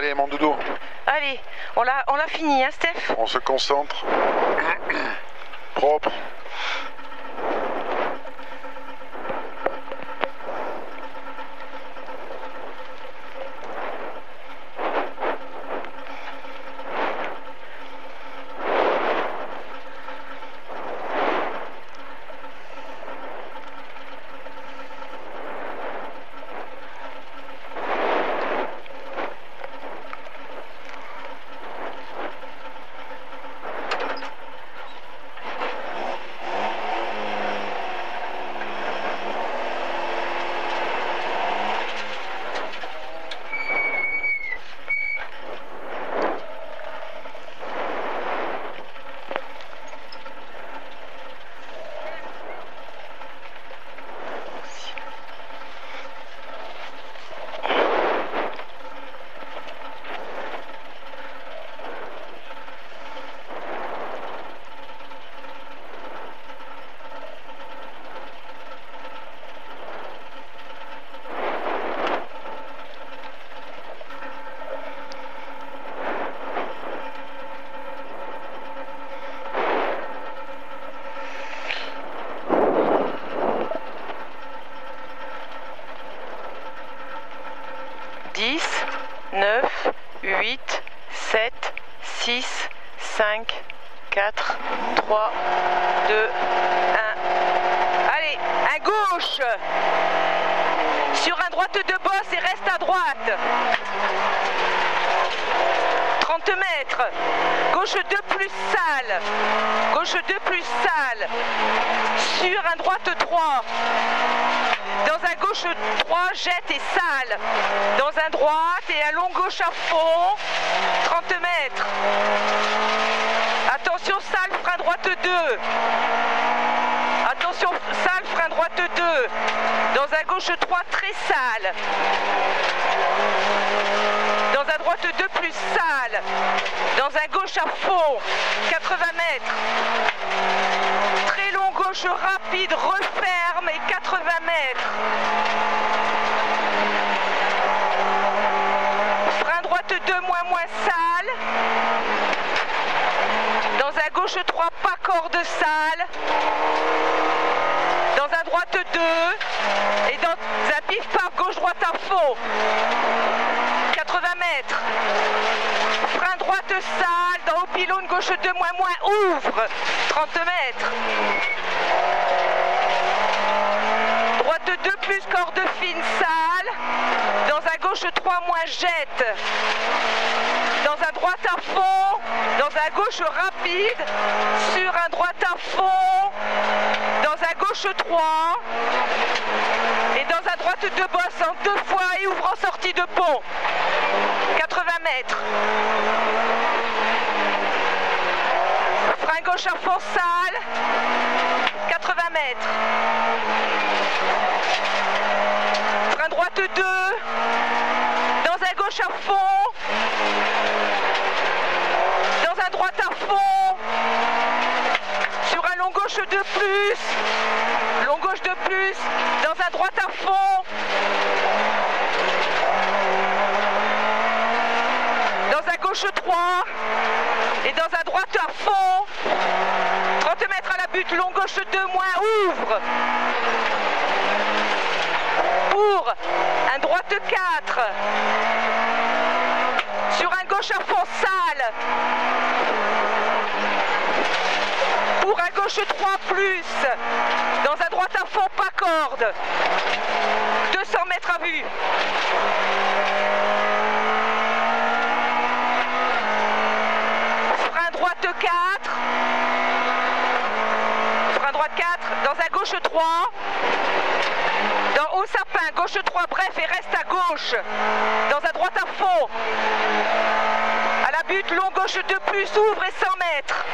Allez, mon doudou. Allez, on l'a fini, hein, Steph? On se concentre. Propre. Dix, 9, 8, 7, 6, 5, 4, 3, 2, 1. Allez, à gauche. Sur un droite de bosse et reste à droite. 30 mètres. Gauche 2 plus sale. Gauche 2 plus sale. Sur un droite 3. Dans un gauche 3, jette et sale. Dans un droite et un long gauche à fond. 30 mètres. Attention sale, frein droite 2. Attention sale, frein droite 2. Dans un gauche 3, très sale. Dans un droite 2 plus sale. Dans un gauche à fond. 80 mètres. Très long gauche rapide, referme et 80 mètres. Frein droite 2 moins sale. Dans un gauche 3, pas corde sale. Dans un droite 2. Et dans un pif-paf gauche-droite à fond. 80 mètres. Frein droite sale. Dans au pylône gauche 2 moins ouvre. 30 mètres. Droite 2 plus corde fine sale. Dans un gauche 3 moins jette. Dans un droite à fond. Dans un gauche rapide. Sur un droite à fond. Dans un gauche 3. Et dans un droite 2 bosse en 2 fois et ouvre en sortie de pont. 80 mètres. Frein gauche à fond sale. 80 mètres. Frein droite 2. Dans un gauche à fond. Dans un droite à fond. Sur un long gauche 2 plus. Long gauche 2 plus. Dans un droite à fond. Dans un gauche 3. Et dans un droite à fond. 30 mètres à la butte. Long gauche 2 moins ouvre. Pour un droite 4. Sur un gauche à fond sale. Pour un gauche 3 plus. Dans un droite à fond pas corde. 200 mètres à vue. Frein droite 4. Frein droite 4. Dans un gauche 3. Dans haut sapin, gauche 3, bref, et reste à gauche. Dans un droite à fond. À la butte, long gauche 2 plus, ouvre et 100 mètres.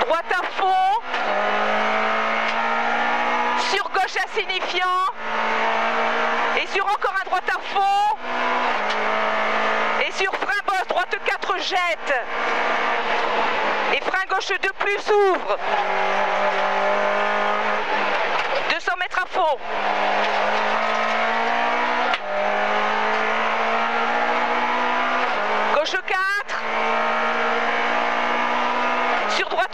Droite à fond. Sur gauche insignifiant. Et sur encore un droite à fond. Et sur frein bosse, droite 4, jette. Et frein gauche 2 plus ouvre. 200 mètres à fond.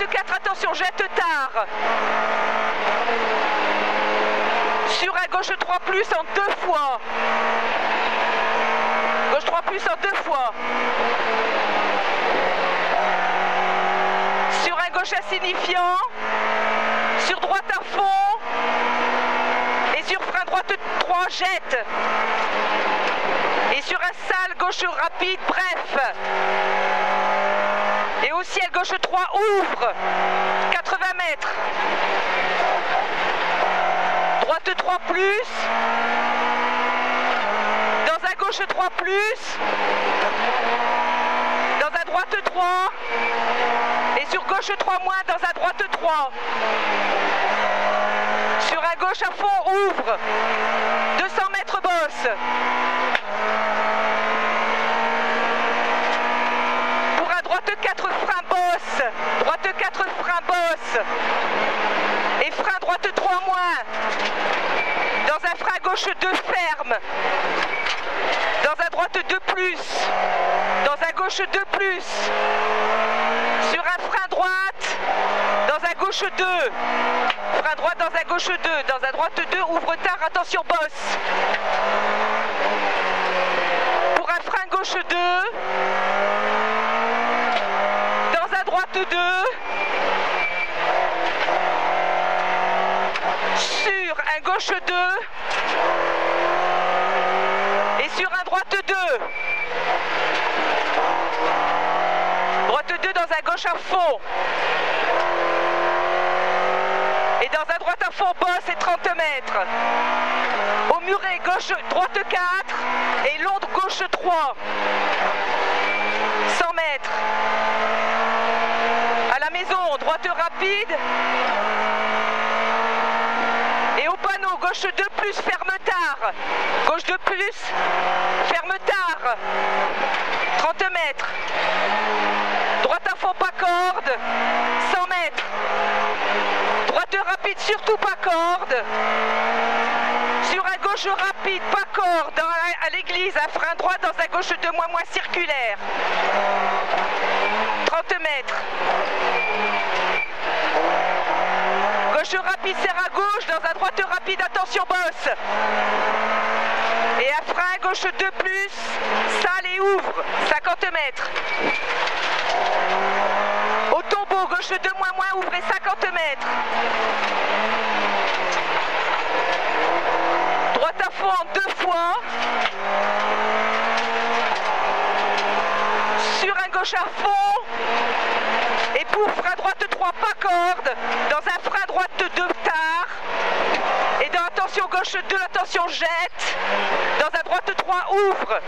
droite 4, attention, jette tard. Sur un gauche 3 plus en 2 fois. Gauche 3 plus en 2 fois. Sur un gauche insignifiant. Sur droite à fond. Et sur frein droite 3, jette. Et sur un sale gauche rapide, bref. Et au ciel gauche 3, ouvre. 80 mètres. Droite 3 plus. Dans un gauche 3 plus. Dans un droite 3. Et sur gauche 3 moins dans un droite 3. Sur un gauche à fond, ouvre. 200 mètres bosse. Pour un droite 4 frein bosse. Droite 4 frein bosse. Et frein droite 3 moins. Dans un frein gauche 2 ferme. Dans un droite 2 plus. Dans un gauche 2 plus. Sur un frein droite. Dans un gauche 2. Frein droite dans un gauche 2. Dans un droite 2, ouvre tard, attention bosse. Pour un frein gauche 2. Dans un droite 2. Sur un gauche 2. Et sur un droite 2. Droite 2 dans un gauche à fond. Et dans un droite à fond, bosse et 30 mètres. Au muret, gauche, droite 4 et long gauche 3. 100 mètres. À la maison, droite rapide. Et au panneau, gauche 2 plus, ferme tard. Gauche 2 plus, ferme tard. 30 mètres. Droite à fond, pas corde. 100 mètres. Droite rapide, surtout pas corde. Sur un gauche rapide, pas corde. À l'église, un frein droit dans un gauche 2 moins circulaire. 30 mètres. Gauche rapide, serre à gauche. Dans un droite rapide, attention bosse. Et un frein gauche 2 plus, sale et ouvre. 50 mètres. Au tombeau, gauche 2 moins, ouvrez 50 mètres. Droite à fond en 2 fois. Sur un gauche à fond. Et pour frein droite 3, pas corde. Dans un frein droite 2 tard. Et dans attention gauche 2, attention jette. Dans un droite 3, ouvre.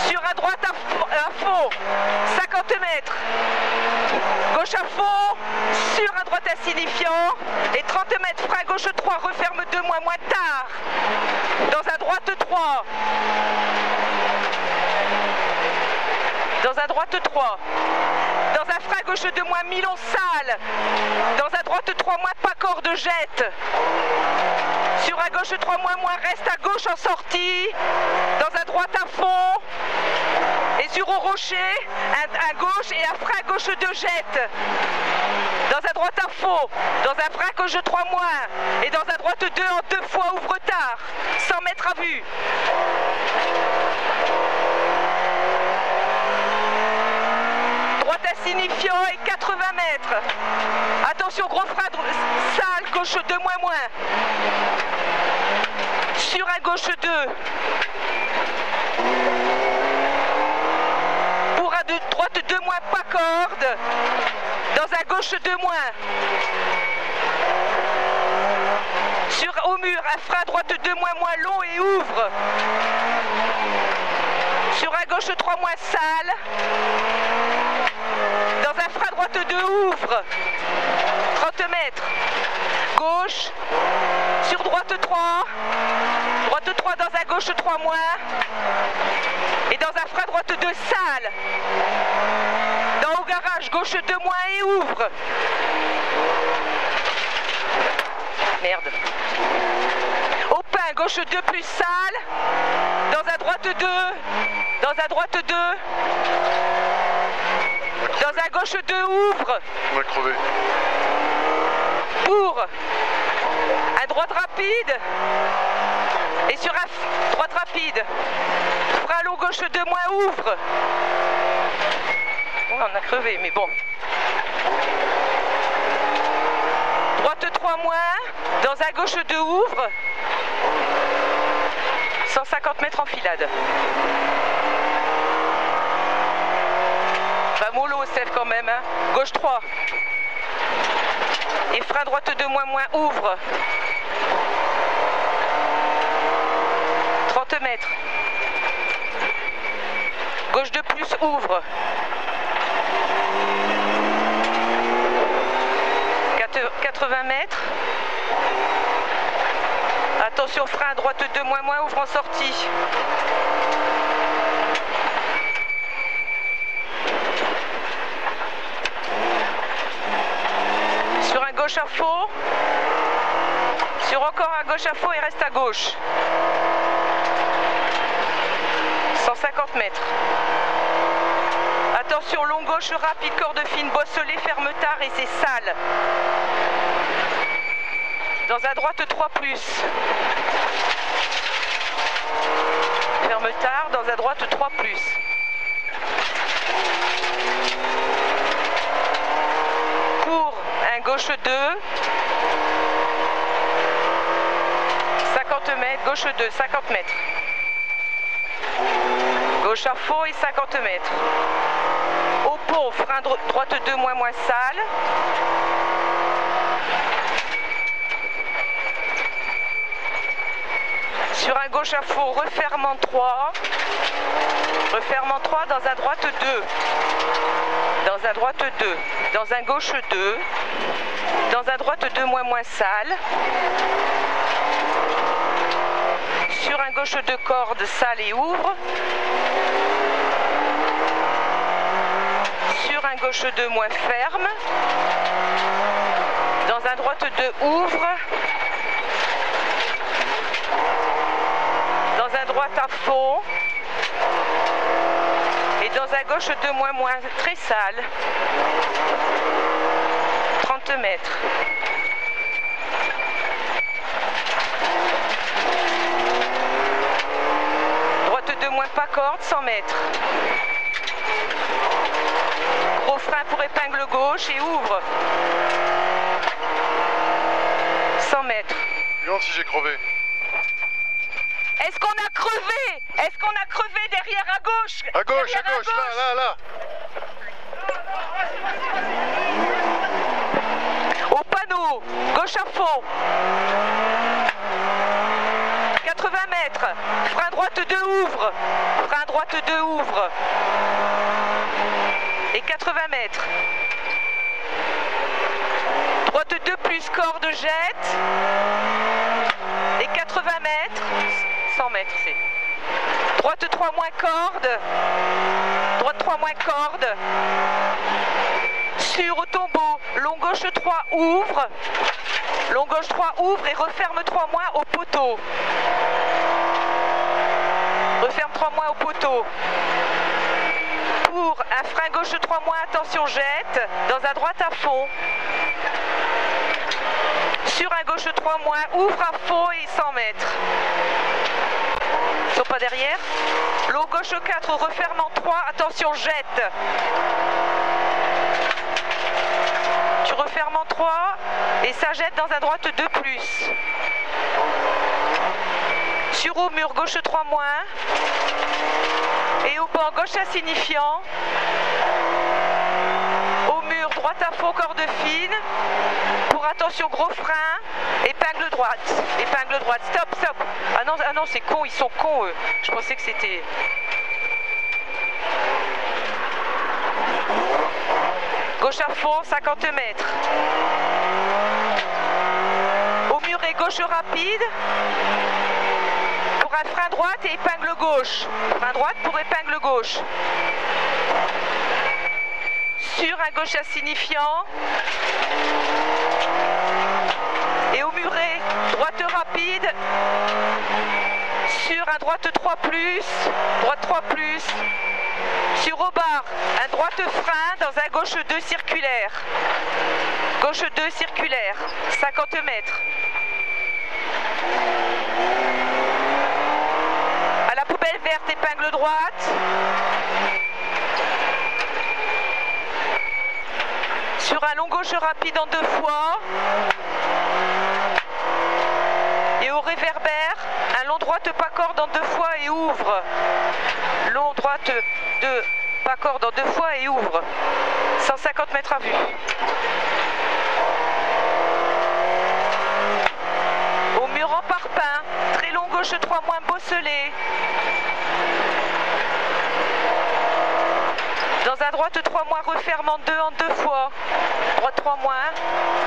Sur un droite à fond, 50 mètres. Gauche à fond, sur un droite insignifiant. Et 30 mètres, frein gauche 3, referme 2 moins tard. Dans un droite 3. Dans un droite 3. Dans un frein gauche 2 moins, Milon sale. Dans un droite 3 moins, pas corde, jette. Sur un gauche 3 moins, reste à gauche en sortie. Dans un droite à fond. Et sur au rocher, un gauche et un frein gauche 2 jette. Dans un droite à fond. Dans un frein gauche 3 moins. Et dans un droite 2 en 2 fois, ouvre tard. 100 mètres à vue. Droite insignifiant et 80 mètres. Attention, gros frein sale, gauche 2 moins. Sur un gauche 2. Pour un droite 2 moins, pas corde. Dans un gauche 2 moins. Sur au mur, un frein droite 2 moins long et ouvre. Sur un gauche 3 moins sale. Dans un frein droite 2, ouvre. 30 mètres. Gauche. Sur droite 3. Droite 3 dans un gauche 3 moins. Et dans un frein droite 2, sale. Dans au garage, gauche 2 moins et ouvre. Merde. Au pain, gauche 2 plus sale. Dans un droite 2. Dans un droite 2. Dans un gauche 2, ouvre. On va crever. Pour un droite rapide. Et sur un droite rapide. Frein long gauche 2 moins, ouvre. Ouais, on a crevé, mais bon. Droite 3 moins. Dans un gauche 2, ouvre. 150 mètres en filade. Bah mollo Steph quand même, hein. Gauche 3. Et frein droite 2 moins moins, ouvre. 30 mètres. Gauche 2 plus, ouvre. 80 mètres. Attention, frein droite 2 moins moins, ouvre en sortie. Sur un gauche à faux. Sur encore un gauche à faux et reste à gauche. 150 mètres. Attention, long gauche rapide, corde fine, bosselé, ferme tard et c'est sale. Dans un droite 3 plus. Ferme tard, dans un droite 3 plus. Court, un gauche 2. 50 mètres, gauche 2, 50 mètres. Gauche à faux et 50 mètres. Au pont, frein droite 2 moins moins sale. Sur un gauche à faux, refermant 3. Refermant 3 dans un droite 2. Dans un droite 2. Dans un gauche 2. Dans un droite 2 moins moins sale. Sur un gauche 2 corde, sale et ouvre. Sur un gauche 2 moins ferme. Dans un droite 2 ouvre. Dans un droite à fond. Et dans un gauche 2 moins moins très sale. 30 mètres. Droite 2 moins pas corde, 100 mètres. Gros frein pour épingle gauche et ouvre. 100 mètres. Regarde si j'ai crevé. Est-ce qu'on a crevé? Est-ce qu'on a crevé derrière à gauche? À gauche, derrière à gauche, là. Au panneau, gauche à fond. 80 mètres. Frein droite 2 ouvre. Frein droite 2 ouvre. Et 80 mètres. Droite 2 plus corde jette. Et 80 mètres. 100 mètres c'est. Droite 3 moins corde. Droite 3 moins corde. Sur au tombeau. Long gauche 3 ouvre. Long gauche 3 ouvre et referme 3 moins au poteau. Referme 3 moins au poteau. Pour un frein gauche 3 moins, attention jette. Dans un droite à fond. Sur un gauche 3 moins, ouvre à fond et 100 mètres. Ils sont pas derrière. Long gauche 4, referme en 3, attention jette. Tu refermes en 3 et ça jette dans un droite 2 plus. Sur au mur gauche 3 moins. Et au banc gauche insignifiant. Au mur droite à fond, corde fine. Pour attention gros frein. Épingle droite. Épingle droite. Stop, stop. Ah non, c'est con, ils sont cons eux. Je pensais que c'était... Gauche à fond, 50 mètres. Au muret gauche rapide. Pour un frein droite et épingle gauche. Frein droite pour épingle gauche. Sur un gauche insignifiant. Et au muret, droite rapide. Sur un droite 3 plus. Droite 3 plus. Sur au bar, un droite frein dans un gauche 2 circulaire. Gauche 2 circulaire, 50 mètres. À la poubelle verte, épingle droite. Sur un long gauche rapide en 2 fois. Et au réverbère, un long droite pas corde en 2 fois et ouvre. Long droite 2 pas corde en 2 fois et ouvre. 150 mètres à vue. Au mur en parpaing, très long gauche 3 moins bosselé. Dans un droite 3 moins, refermant 2 en 2 fois. Droite 3 moins,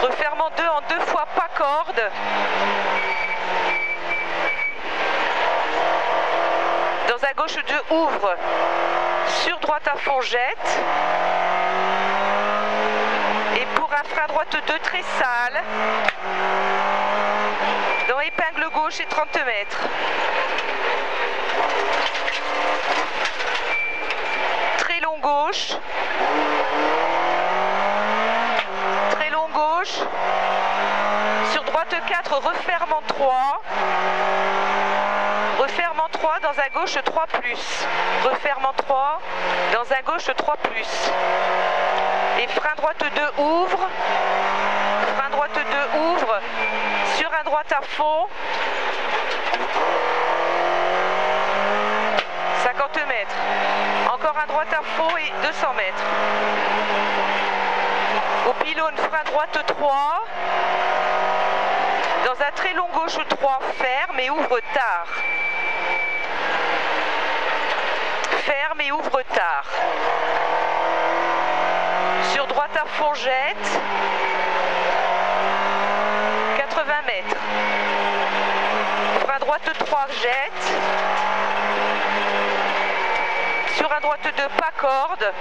refermant 2 en 2 fois, pas corde. Dans un gauche 2, ouvre. Sur droite à fond, jette. Et pour un frein droite 2, très sale. Dans épingle gauche et 30 mètres. Très long gauche. Très long gauche. Sur droite 4, refermant 3. Refermant 3 dans un gauche 3 plus. Refermant 3 dans un gauche 3 plus. Et frein droite 2 ouvre. Frein droite 2 ouvre. Sur un droite à fond. 50 mètres. Encore un droite à fond et 200 mètres. Au pylône, frein droite 3. Dans un très long gauche 3, ferme et ouvre tard. Ferme et ouvre tard. Sur droite à fond, jette. 80 mètres. Frein droite 3, jette. Sur un droite 2, pas corde.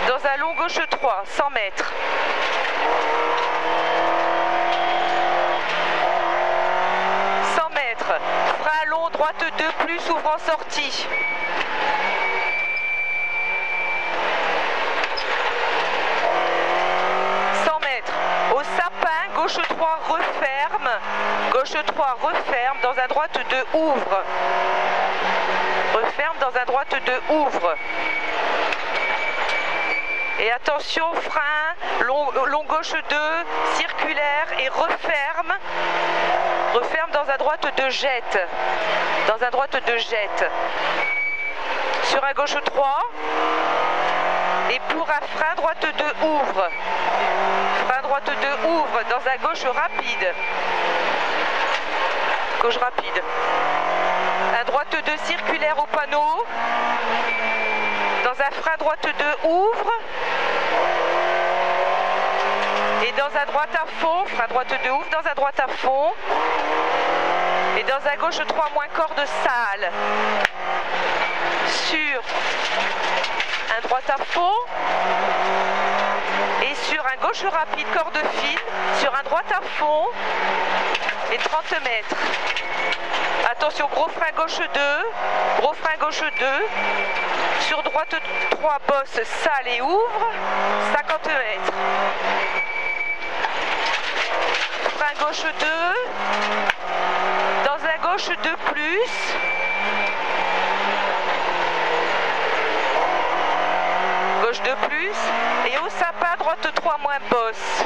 Dans un long gauche 3, 100 mètres. Frein long, droite 2 plus, ouvrant sortie. Au sapin, gauche 3 referme. Gauche 3 referme, dans un droite 2 ouvre. Referme, dans un droite 2 ouvre. Et attention, frein, long gauche 2, circulaire et referme. Referme dans un droite 2 jette. Dans un droite 2 jette. Sur un gauche 3. Et pour un frein droite 2 ouvre. Frein droite 2 ouvre dans un gauche rapide. Gauche rapide. Un droite 2 circulaire au panneau. Dans un frein droite 2 ouvre. Et dans un droite à fond, frein droite 2 ouvre, dans un droite à fond. Et dans un gauche 3 moins corde sale. Sur un droite à fond. Et sur un gauche rapide, corde fine. Sur un droite à fond. Et 30 mètres. Attention, gros frein gauche 2. Gros frein gauche 2. Sur droite 3, bosse sale et ouvre. 50 mètres. Frein gauche 2. Dans un gauche 2 plus. Gauche 2 plus. Et au sapin, droite 3 moins bosse.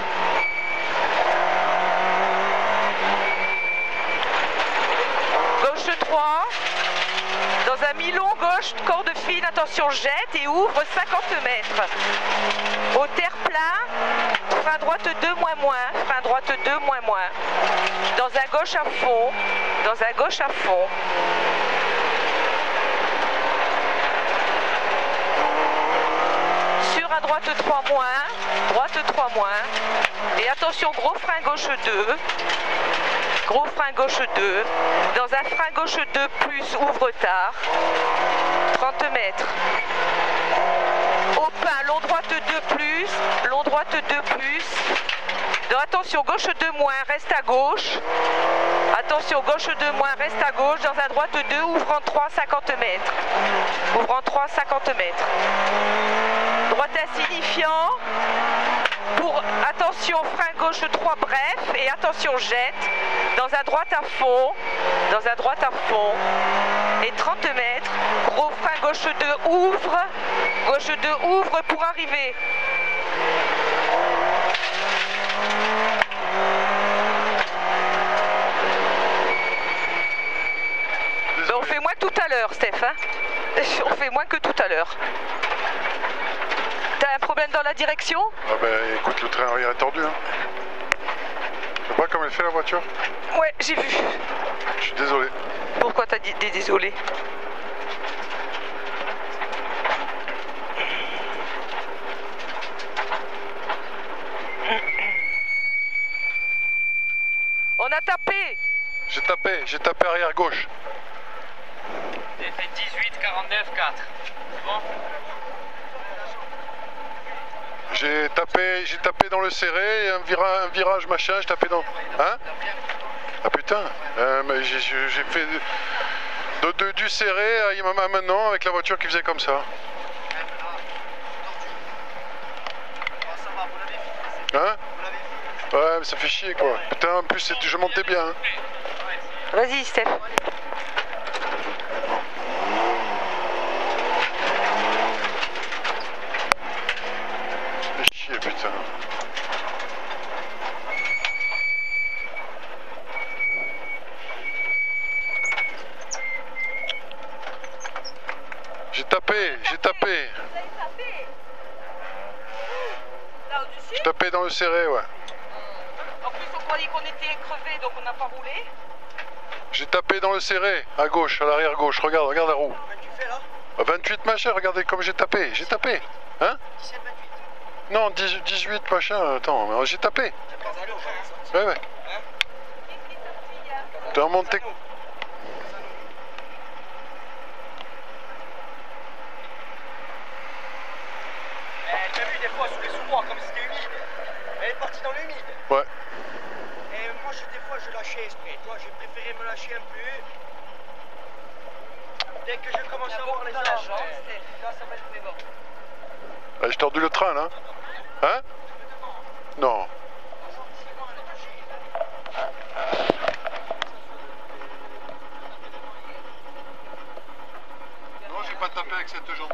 Gauche 3. Dans un mi-long gauche, corde fine, attention, jette et ouvre 50 mètres. Au terre-plein, frein droite 2 moins moins, frein droite 2 moins moins. Dans un gauche à fond, dans un gauche à fond. Sur un droite 3 moins, droite 3 moins. Et attention, gros frein gauche 2. Gros frein gauche 2. Dans un frein gauche 2 plus, ouvre tard. 30 mètres. Au pain, long droite 2 plus, long droite 2 plus. Donc attention, gauche 2 moins, reste à gauche. Attention, gauche 2 moins, reste à gauche. Dans un droite 2, ouvrant 3, 50 mètres. Ouvrant 3, 50 mètres. Droite insignifiant. Pour, attention, frein gauche 3, bref. Et attention, jette. Dans un droite à fond. Dans un droite à fond. Et 30 mètres. Gros frein gauche 2, ouvre. Gauche 2, ouvre pour arriver. Ben, on fait moins que tout à l'heure, Steph. Hein, on fait moins que tout à l'heure. T'as un problème dans la direction? Ah ben écoute, le train arrière est tordu. Hein. Tu vois comme elle fait la voiture? Ouais, j'ai vu. Je suis désolé. Pourquoi t'as dit désolé? On a tapé. J'ai tapé arrière gauche. J'ai fait 18, 49, 4. C'est bon? J'ai tapé dans le serré, un virage machin, j'ai tapé dans... Hein? Ah putain, mais j'ai fait du serré à maintenant avec la voiture qui faisait comme ça. Hein? Ouais, mais ça fait chier quoi. Putain, en plus je montais bien. Hein. Vas-y, Steph. Fait chier, putain. J'ai tapé. J'ai tapé dans le serré, ouais. En plus, on croyait qu'on était crevés, donc on n'a pas roulé. J'ai tapé dans le serré, à gauche, à l'arrière gauche. Regarde la roue. Tu fais là? 28 machin, regardez comme j'ai tapé. J'ai tapé. Hein? 17, 28. Non, 18 machin, attends, j'ai tapé. Ouais, ouais. T'es remonté. T'as vu des fois sous les sous-bois comme c'était humide. Elle est partie dans l'humide. Ouais. Et moi des fois je lâchais exprès. Toi j'ai préféré me lâcher un peu. Dès que je commence à voir les dans la arbres, jambe, là ça va être bon. Ah, j'ai tordu le train là. Hein? Non. Non, j'ai pas tapé avec cette jambe.